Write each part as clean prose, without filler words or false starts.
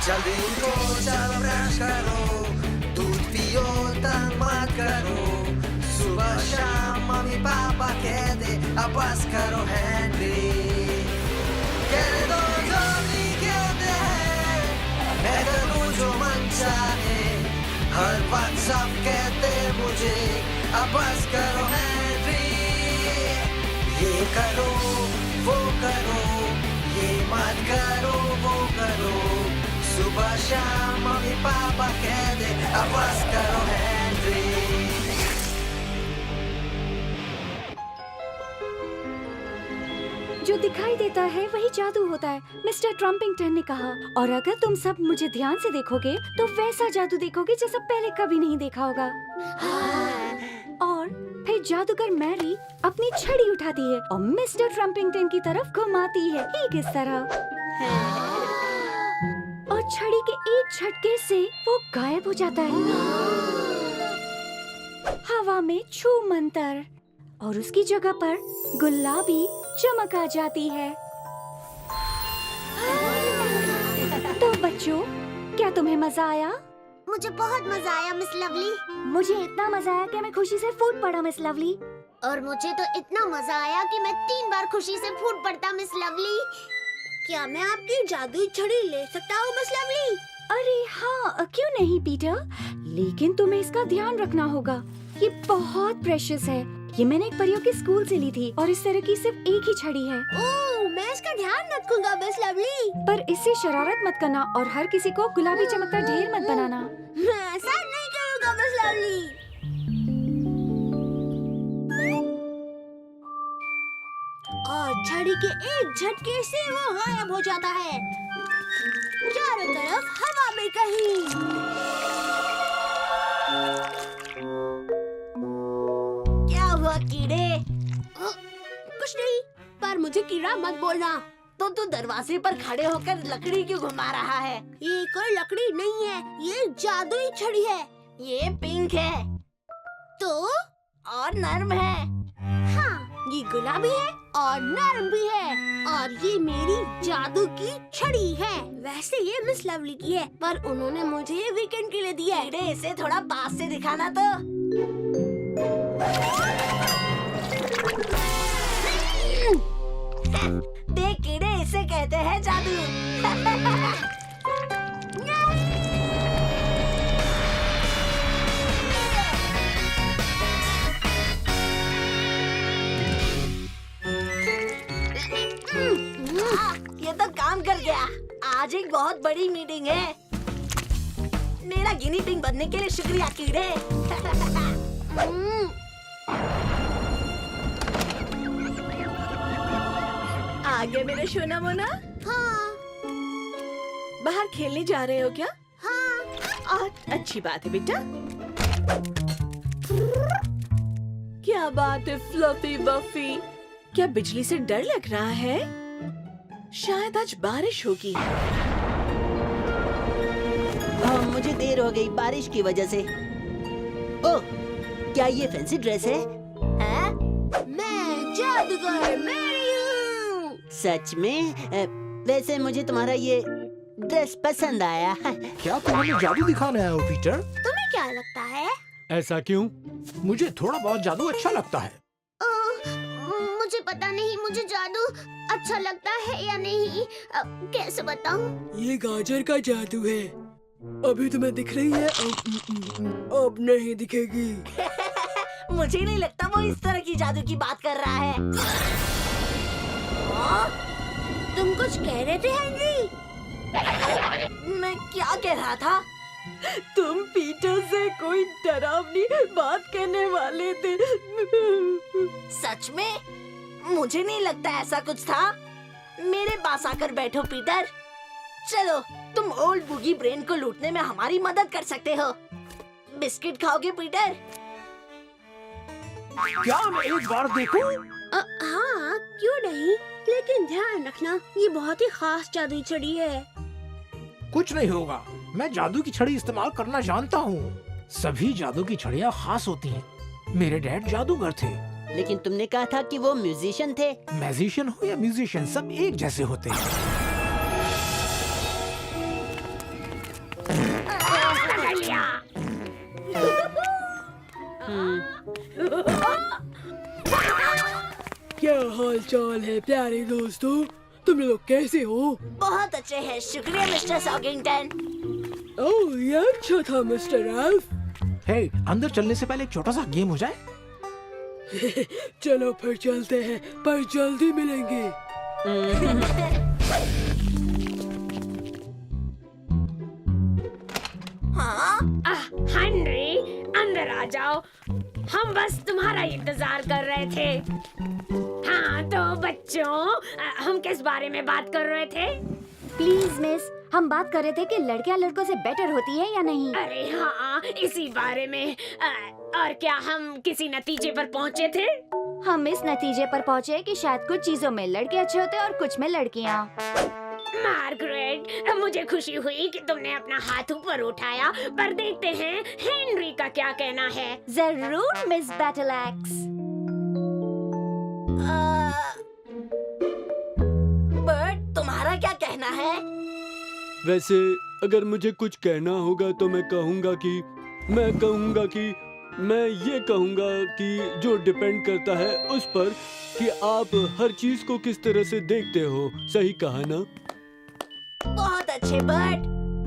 जल्दी उठो, चलो ब्रश करो, दूध पियो, तंग मत करो। सुबह शाम मम्मी पापा कहते अब बस करो हैंडी। कहने दो जो भी कहते हैं, मैं करूँ जो मन चाहे। हर बात सब कहते मुझे अब बस करो हैंडी। ये करो वो करो, ये मत करो वो करो। सुबह शाम मम्मी पापा कहते अब बस करो हैंडी। जो दिखाई देता है वही जादू होता है, मिस्टर ट्रम्पिंगटन ने कहा। और अगर तुम सब मुझे ध्यान से देखोगे तो वैसा जादू देखोगे जैसा पहले कभी नहीं देखा होगा। और फिर जादूगर मैरी अपनी छड़ी उठाती है और मिस्टर ट्रम्पिंगटन की तरफ घुमाती है, ठीक इस तरह। और छड़ी के एक झटके से वो गायब हो जाता है हवा में छू मंतर, और उसकी जगह पर गुलाबी चमक आ जाती है। तो बच्चों, क्या तुम्हें मजा आया? मुझे बहुत मजा आया मिस लवली। मुझे इतना मजा आया कि मैं खुशी से फूट पड़ा मिस लवली। और मुझे तो इतना मजा आया कि मैं 3 बार खुशी से फूट पड़ता मिस लवली। क्या मैं आपकी जादुई छड़ी ले सकता हूँ मिस लवली? अरे हाँ, क्यों नहीं पीटर, लेकिन तुम्हें इसका ध्यान रखना होगा। ये बहुत प्रेशियस है। ये मैंने एक परियों के स्कूल से ली थी और इस तरह की सिर्फ एक ही छड़ी है। ओह, मैं इसका ध्यान रखूंगा मिस लवली। पर इससे शरारत मत करना और हर किसी को गुलाबी चमकता ढेर मत बनाना। मैं ऐसा नहीं करूंगा मिस लवली। और छड़ी के एक झटके से वो गायब हो जाता है, चारों तरफ हवा में कहीं। कीड़े? कुछ नहीं, पर मुझे कीड़ा मत बोलना। तो तू दरवाजे पर खड़े होकर लकड़ी क्यों घुमा रहा है? ये कोई लकड़ी नहीं है, ये जादुई छड़ी है। ये पिंक है तो और नर्म है। हाँ, ये गुलाबी है और नर्म भी है, और ये मेरी जादू की छड़ी है। वैसे ये मिस लवली की है, पर उन्होंने मुझे वीकेंड के लिए दिया है। कीड़े, इसे थोड़ा पास से दिखाना तो। देख कीड़े, इसे कहते हैं जादू। ये तो काम कर गया। आज एक बहुत बड़ी मीटिंग है। मेरा गिनी पिग बनने के लिए शुक्रिया कीड़े। आगे मेरे सोना मोना। हाँ बाहर खेलने जा रहे हो क्या? हाँ। अच्छी बात है बेटा। क्या बात है फ्लफी बफी, क्या बिजली से डर लग रहा है? शायद आज बारिश होगी। मुझे देर हो गई बारिश की वजह से। ओह, क्या ये फैंसी ड्रेस है? मैं जादूगर मैरी हूँ। सच में? वैसे मुझे तुम्हारा ये ड्रेस पसंद आया। क्या तुम हमें जादू दिखाने आए हो पीटर? तुम्हें क्या लगता है? ऐसा क्यों? मुझे थोड़ा बहुत जादू अच्छा लगता है। मुझे पता नहीं मुझे जादू अच्छा लगता है या नहीं। कैसे बताऊं? ये गाजर का जादू है। अभी तुम्हें दिख रही है, अब नहीं दिखेगी। मुझे नहीं लगता वो इस तरह की जादू की बात कर रहा है। तुम कुछ कह रहे थे हेनरी? मैं क्या कह रहा था? तुम पीटर से कोई डरावनी बात कहने वाले थे। सच में? मुझे नहीं लगता ऐसा कुछ था। मेरे पास आकर बैठो पीटर। चलो, तुम ओल्ड बुगी ब्रेन को लूटने में हमारी मदद कर सकते हो। बिस्किट खाओगे पीटर? क्या मैं एक बार देखूं? हाँ, क्यों नहीं, लेकिन ध्यान रखना ये बहुत ही खास जादुई छड़ी है। कुछ नहीं होगा, मैं जादू की छड़ी इस्तेमाल करना जानता हूँ। सभी जादू की छड़ियाँ खास होती हैं। मेरे डैड जादूगर थे। लेकिन तुमने कहा था कि वो म्यूजिशियन थे। मैजिशियन हो या म्यूजिशियन, सब एक जैसे होते हैं। चाल है प्यारे दोस्तों? तुम लोग कैसे हो? बहुत अच्छे हैं, शुक्रिया मिस्टर सॉगिंगटन। ओह, ये अच्छा था मिस्टर रैल्फ। हे, अंदर चलने से पहले एक छोटा सा गेम हो जाए। चलो फिर चलते हैं, पर जल्दी मिलेंगे। हेनरी, अंदर आ जाओ। हम बस तुम्हारा इंतजार कर रहे थे। हाँ तो बच्चों, हम किस बारे में बात कर रहे थे? प्लीज मिस, हम बात कर रहे थे कि लड़कियां लड़कों से बेटर होती है या नहीं। अरे हाँ, इसी बारे में। और क्या हम किसी नतीजे पर पहुँचे थे? हम इस नतीजे पर पहुँचे कि शायद कुछ चीजों में लड़के अच्छे होते हैं और कुछ में लड़कियाँ। मार्गरेट, मुझे खुशी हुई कि तुमने अपना हाथ ऊपर उठाया, पर देखते हैं हेनरी का क्या कहना है। जरूर मिस बैटलैक्स। बर्ट, तुम्हारा क्या कहना है? वैसे अगर मुझे कुछ कहना होगा तो मैं कहूँगा कि जो डिपेंड करता है उस पर कि आप हर चीज को किस तरह से देखते हो। सही कहा ना? बहुत अच्छे बर्ट।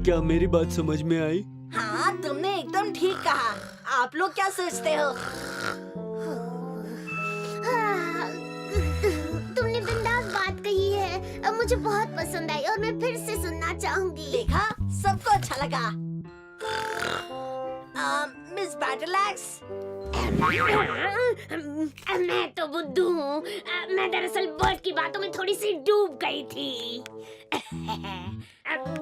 क्या मेरी बात समझ में आई? हाँ, तुमने एकदम ठीक कहा। आप लोग क्या सोचते हो? तुमने बिंदास बात कही है, अब मुझे बहुत पसंद आई और मैं फिर से सुनना चाहूंगी। देखा, सबको अच्छा लगा। मिस बैटलैक्स, मैं तो बुद्धू हूँ। मैं दरअसल बर्ट की बातों में थोड़ी सी डूब गई थी।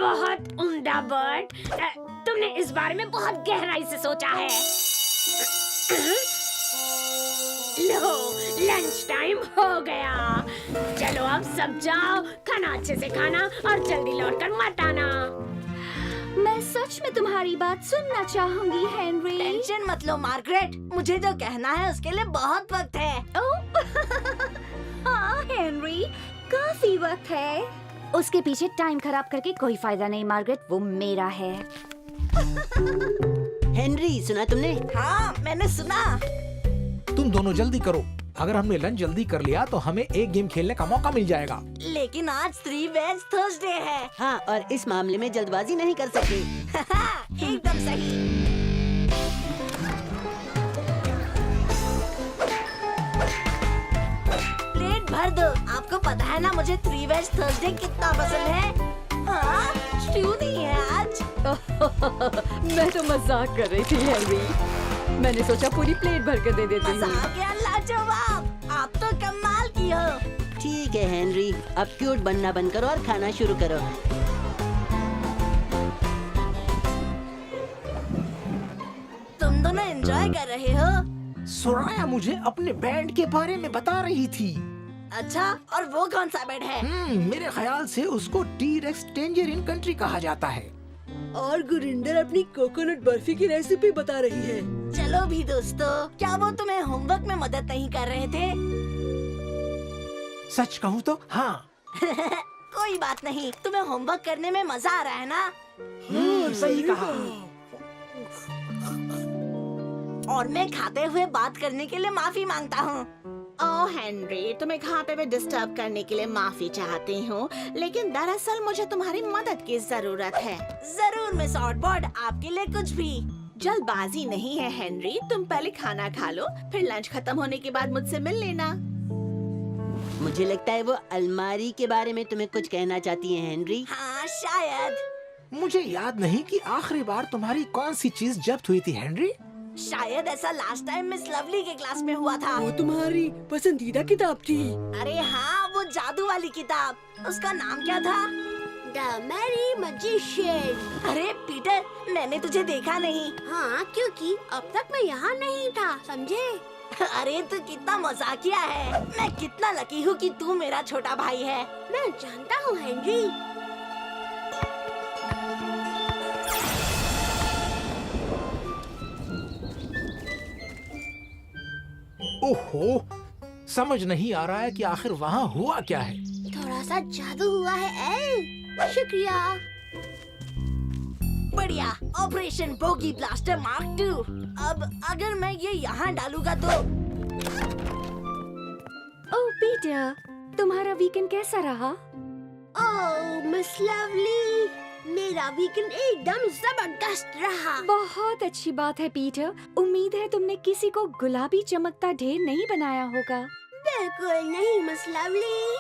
बहुत उम्दा बर्ट, तुमने इस बारे में बहुत गहराई से सोचा है। लो, लंच टाइम हो गया। चलो अब सब जाओ, खाना अच्छे से खाना और जल्दी लौटकर मत आना। मैं सच में तुम्हारी बात सुनना चाहूंगी हेनरी। टेंशन मत लो मार्गरेट, मुझे जो कहना है उसके लिए बहुत वक्त है। हाँ हेनरी, काफी वक्त है। उसके पीछे टाइम खराब करके कोई फायदा नहीं मार्गरेट, वो मेरा है। हेनरी, सुना तुमने? हाँ, मैंने सुना। तुम दोनों जल्दी करो। अगर हमने लंच जल्दी कर लिया तो हमें एक गेम खेलने का मौका मिल जाएगा। लेकिन आज 3 वेज थर्सडे है। हाँ, और इस मामले में जल्दबाजी नहीं कर सकते। एकदम सही। प्लेट भर दो। आपको पता है ना मुझे 3 वेज थर्सडे कितना पसंद है। हाँ, स्ट्यू नहीं है आज। मैं तो मजाक कर रही थी हेनरी। मैंने सोचा पूरी प्लेट भर कर दे देती हूँ। मजाक या लाजवाब, आप तो कमाल की हो। ठीक है हेनरी, अब क्यूट बनना बंद करो और खाना शुरू करो। तुम दोनों एंजॉय कर रहे हो? सोराया मुझे अपने बैंड के बारे में बता रही थी। अच्छा, और वो कौन सा बेड है? मेरे ख्याल से उसको टी-रेक्स टेंजरिन कंट्री कहा जाता है। और गुरिंदर अपनी कोकोनट बर्फी की रेसिपी बता रही है। चलो भी दोस्तों, क्या वो तुम्हें होमवर्क में मदद नहीं कर रहे थे? सच कहूँ तो हाँ। कोई बात नहीं, तुम्हें होमवर्क करने में मजा आ रहा है ना? सही कहा। और मैं खाते हुए बात करने के लिए माफी मांगता हूँ। ओह हेनरी, तुम्हें खाते हुए डिस्टर्ब करने के लिए माफी चाहती हूँ, लेकिन दरअसल मुझे तुम्हारी मदद की जरूरत है। जरूर मिस ऑटबॉट, आपके लिए कुछ भी। जल्दबाजी नहीं है हेनरी, तुम पहले खाना खा लो, फिर लंच खत्म होने के बाद मुझसे मिल लेना। मुझे लगता है वो अलमारी के बारे में तुम्हें कुछ कहना चाहती है हेनरी। हाँ शायद। मुझे याद नहीं कि आखिरी बार तुम्हारी कौन सी चीज जब्त हुई थी हेनरी। शायद ऐसा लास्ट टाइम मिस लवली के क्लास में हुआ था। वो तुम्हारी पसंदीदा किताब थी। अरे हाँ, वो जादू वाली किताब, उसका नाम क्या था? The Mary magician. अरे पीटर, मैंने तुझे देखा नहीं। हाँ, क्योंकि अब तक मैं यहाँ नहीं था, समझे? अरे तू कितना मजाकिया है। मैं कितना लकी हूँ कि तू मेरा छोटा भाई है। मैं जानता हूँ हेनरी। ओहो, समझ नहीं आ रहा है कि आखिर वहाँ हुआ क्या है। थोड़ा सा जादू हुआ है एल। शुक्रिया। बढ़िया, ऑपरेशन बोगी ब्लास्टर मार्क 2। अब अगर मैं ये यहाँ डालूंगा तो ओह पीटर, तुम्हारा वीकेंड कैसा रहा? ओह मिस लवली, मेरा वीकेंड एकदम जबरदस्त रहा। बहुत अच्छी बात है पीटर। उम्मीद है तुमने किसी को गुलाबी चमकता ढेर नहीं बनाया होगा। बिल्कुल नहीं मिस लवली।